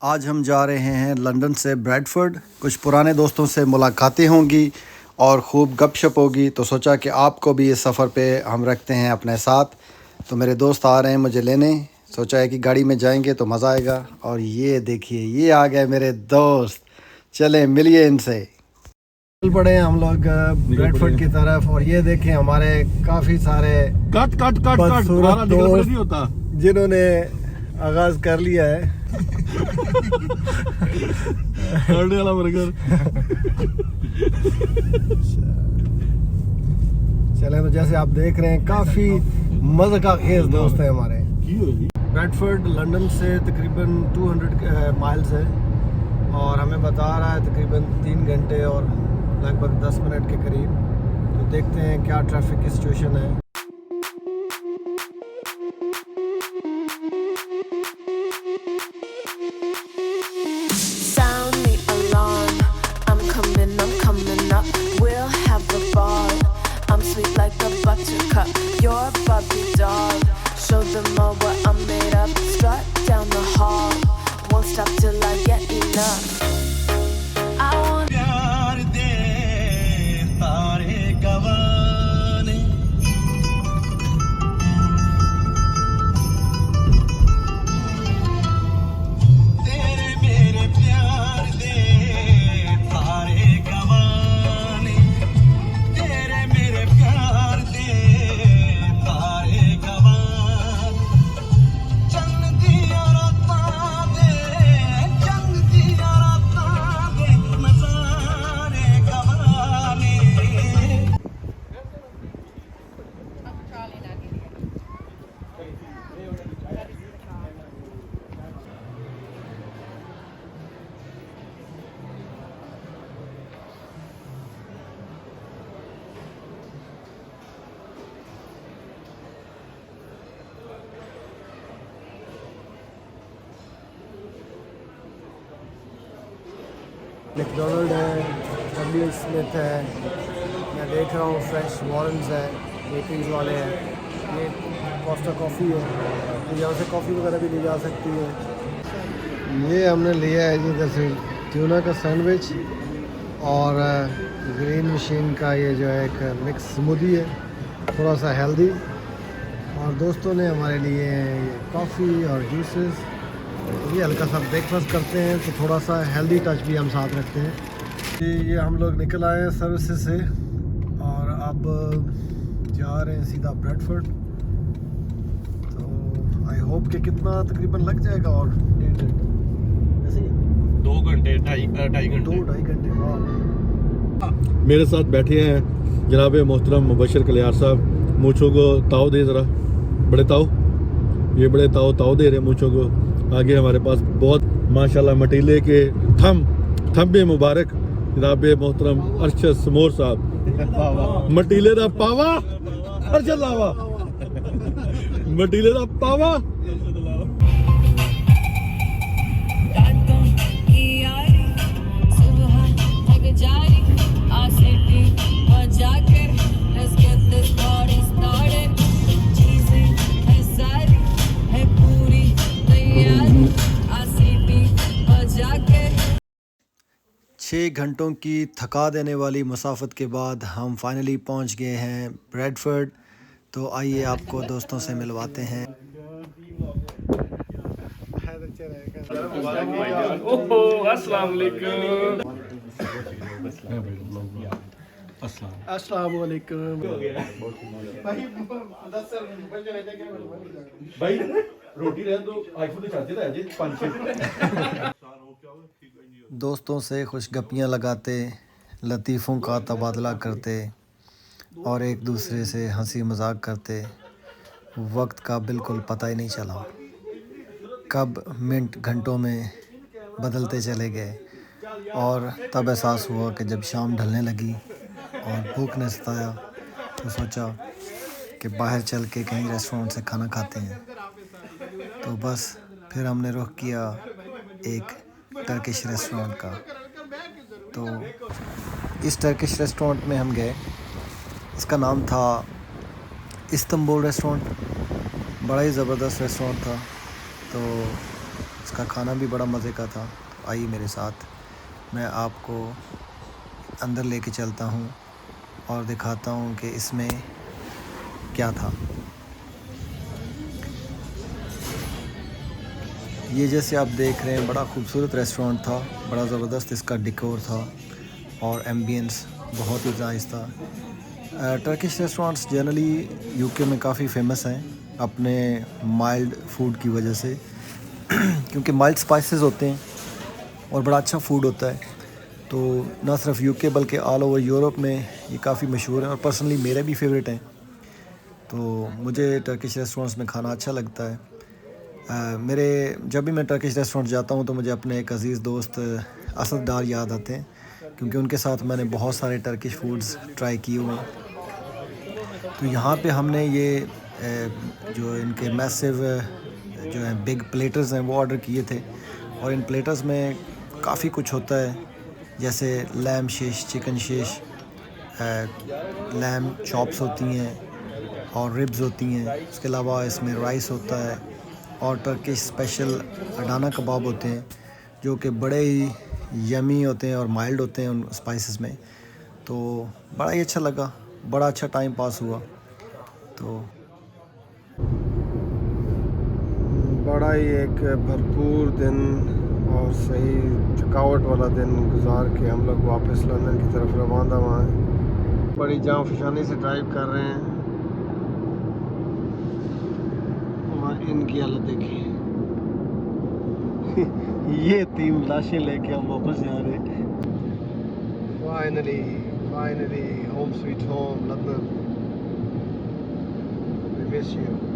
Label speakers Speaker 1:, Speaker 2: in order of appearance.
Speaker 1: आज हम जा रहे हैं लंदन से ब्रैडफोर्ड। कुछ पुराने दोस्तों से मुलाकातें होंगी और ख़ूब गपशप होगी, तो सोचा कि आपको भी इस सफ़र पे हम रखते हैं अपने साथ। तो मेरे दोस्त आ रहे हैं मुझे लेने, सोचा है कि गाड़ी में जाएंगे तो मज़ा आएगा। और ये देखिए, ये आ गए मेरे दोस्त, चलें मिलिए इनसे। चल पड़े हम लोग ब्रैडफोर्ड की तरफ, और ये देखें हमारे काफ़ी सारे
Speaker 2: कट कट कट कट दोबारा निकल नहीं होता,
Speaker 1: जिन्होंने आगाज़ कर लिया है
Speaker 2: वाला बर्गर।
Speaker 1: चलें, तो जैसे आप देख रहे हैं काफ़ी मज़े का खेज दोस्त है हमारे। ब्रैडफोर्ड लंदन से तकरीबन 200 माइल्स है और हमें बता रहा है तकरीबन 3 घंटे और लगभग 10 मिनट के करीब। तो देखते हैं क्या ट्रैफिक की सिचुएशन है।
Speaker 3: Sound the alarm. I'm coming up. We'll have a ball. I'm sweet like a buttercup. You're a Barbie doll. Show them all what I'm made of. Strut down the hall. Won't stop till I get enough. I want
Speaker 2: प्यार दे तारे गवाने, तेरे मेरे प्यार दे तारे गवाने, तेरे मेरे प्यार दे तारे गवान, चंद दिया रातां दे, चंद दिया रातां दे नज़ारे गवाने।
Speaker 1: मैकडोनल्ड है, डब्ल्यू स्मिथ है, मैं देख रहा हूँ फ्रेश वॉरेंस है, बेकरीज वाले हैं। ये कोस्टा कॉफ़ी है, तो यहाँ से कॉफ़ी वगैरह भी ली जा सकती है। ये हमने लिया है जी इधर से ट्यूना का सैंडविच और ग्रीन मशीन का ये जो है एक मिक्स स्मूदी है, थोड़ा सा हेल्दी। और दोस्तों ने हमारे लिए ये कॉफ़ी और जूसेस, ये हल्का सा ब्रेकफास्ट करते हैं तो थोड़ा सा हेल्दी टच भी हम साथ रखते हैं। ये हम लोग निकल आए हैं सर्विसेज से और अब जा रहे हैं सीधा ब्रैडफोर्ड। तो आई होप कि कितना तकरीबन लग जाएगा, और 1.5 ऐसे ही
Speaker 2: 2 घंटे, ढाई घंटे,
Speaker 1: 2-2.5 घंटे। वाह,
Speaker 2: मेरे साथ बैठे हैं जनाब मोहतरम मुबशर कलियार साहब। मूँछों को ताव दे ज़रा, बड़े ताव, ये बड़े ताव दे रहे हैं मूँछों को। आगे हमारे पास बहुत माशाल्लाह मटीले के थम्बे मुबारक जनाब मोहतरम अरशद समोर साहब। मटीले दा पावा अरशद लावा, मटीले दा पावा।
Speaker 1: छः घंटों की थका देने वाली मुसाफत के बाद हम फाइनली पहुंच गए हैं ब्रैडफोर्ड। तो आइए आपको दोस्तों से मिलवाते हैं। अस्सलाम वालेकुम
Speaker 2: भाई रोटी रह दो, आईफोन तो चाहते थे 5-6।
Speaker 1: दोस्तों से खुश गप्पियाँ लगाते, लतीफ़ों का तबादला करते और एक दूसरे से हंसी मजाक करते, वक्त का बिल्कुल पता ही नहीं चला कब मिनट घंटों में बदलते चले गए। और तब एहसास हुआ कि जब शाम ढलने लगी और भूख ने सताया तो सोचा कि बाहर चल के कहीं रेस्टोरेंट से खाना खाते हैं। तो बस फिर हमने रुख किया एक टर्किश रेस्टोरेंट का। तो इस टर्किश रेस्टोरेंट में हम गए, इसका नाम था इस्तंबुल रेस्टोरेंट। बड़ा ही ज़बरदस्त रेस्टोरेंट था। तो इसका खाना भी बड़ा मज़े का था। आइए मेरे साथ, मैं आपको अंदर लेके चलता हूँ और दिखाता हूँ कि इसमें क्या था। ये जैसे आप देख रहे हैं बड़ा खूबसूरत रेस्टोरेंट था, बड़ा ज़बरदस्त इसका डेकोर था और एम्बियंस बहुत ही नाइस था। टर्किश रेस्टोरेंट्स जनरली यूके में काफ़ी फेमस हैं अपने माइल्ड फूड की वजह से क्योंकि माइल्ड स्पाइसेस होते हैं और बड़ा अच्छा फूड होता है। तो ना सिर्फ यूके बल्कि ऑल ओवर यूरोप में ये काफ़ी मशहूर है और पर्सनली मेरे भी फेवरेट हैं। तो मुझे टर्किश रेस्टोरेंट्स में खाना अच्छा लगता है। मेरे जब भी मैं टर्किश रेस्टोरेंट जाता हूँ तो मुझे अपने एक अज़ीज़ दोस्त असद डार याद आते हैं, क्योंकि उनके साथ मैंने बहुत सारे टर्किश फूड्स ट्राई किए हुए हैं। तो यहाँ पे हमने ये जो इनके मैसिव जो है बिग प्लेटर्स हैं वो ऑर्डर किए थे, और इन प्लेटर्स में काफ़ी कुछ होता है, जैसे लैम शिश, चिकन शिश, लैम चॉप्स होती हैं और रिब्स होती हैं। उसके अलावा इसमें राइस होता है और टर्किश स्पेशल अडाना कबाब होते हैं जो कि बड़े ही यमी होते हैं और माइल्ड होते हैं उन स्पाइसेस में। तो बड़ा ही अच्छा लगा, बड़ा अच्छा टाइम पास हुआ। तो
Speaker 4: बड़ा ही एक भरपूर दिन और सही थकावट वाला दिन गुजार के हम लोग वापस लंदन की तरफ रवाना हुआ हैं। बड़ी जान फशानी से ड्राइव कर रहे हैं और इनकी हालत देखिए ये 3 लाशें लेके हम वापस जा रहे हैं। Finally home sweet home London. We miss you.